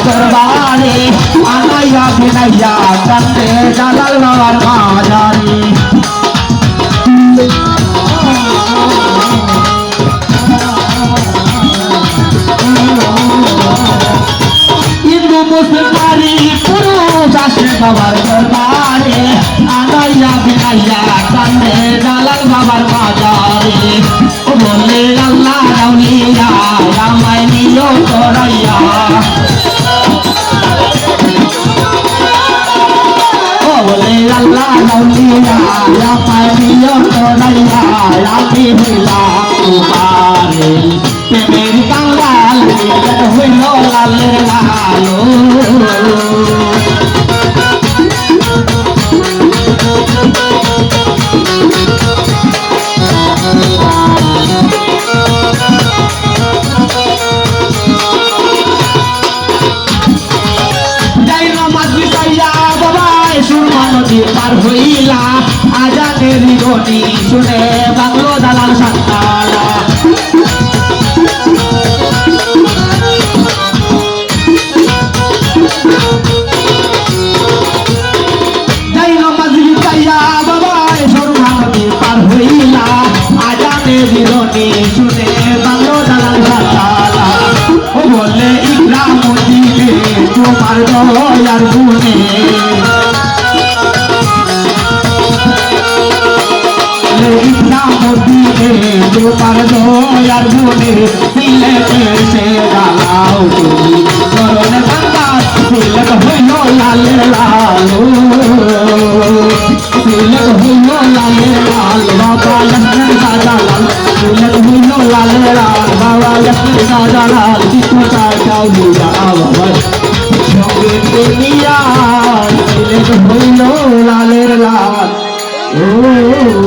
দরবারে আনাইয়া বিনাইয়া কান্দে জালাল বাবার মাজারে হিন্দু মুসলমানি পুরুষ আসে বাবার দরবারে আনাইয়া বিনাইয়া কান্দে জালাল বাবার মাজারে বলে আল্লাহ রাউলিয়া রামায় নিও তোরাইয়া বলে আল্লাহ রাউলিয়া রামায় নিও তোরাইয়া রামি হইলাম তোমারে প্রেমের কাঙ্গাল হইল লালের লালো পার হইলা আজানের ধ্বনি শুনে বাংলো দালাল সান্তালা যাই নামাজ বিছাইয়া বাবা সরুহা নদী পার হইলা আজানের ধ্বনি শুনে বাংলো দালাল সান্তালা ও বলে ইকরাম দিবে তোমার দয়ার গুণে তোমার দয়ার গুণে সিলেটে সে দাঁড়াও তুমি করণে বান্দা সিলেট হইল লালের লালো সিলেট হইল লালের লাল বাবা লক্ষ্মণ সাজালাল সিলেট হইল লালের লাল বাবা লক্ষ্মণ সাজালাল চিত্র চাটাও দিয়া বাবার সঙ্গে দুনিয়া সিলেট হইল লালের লাল ও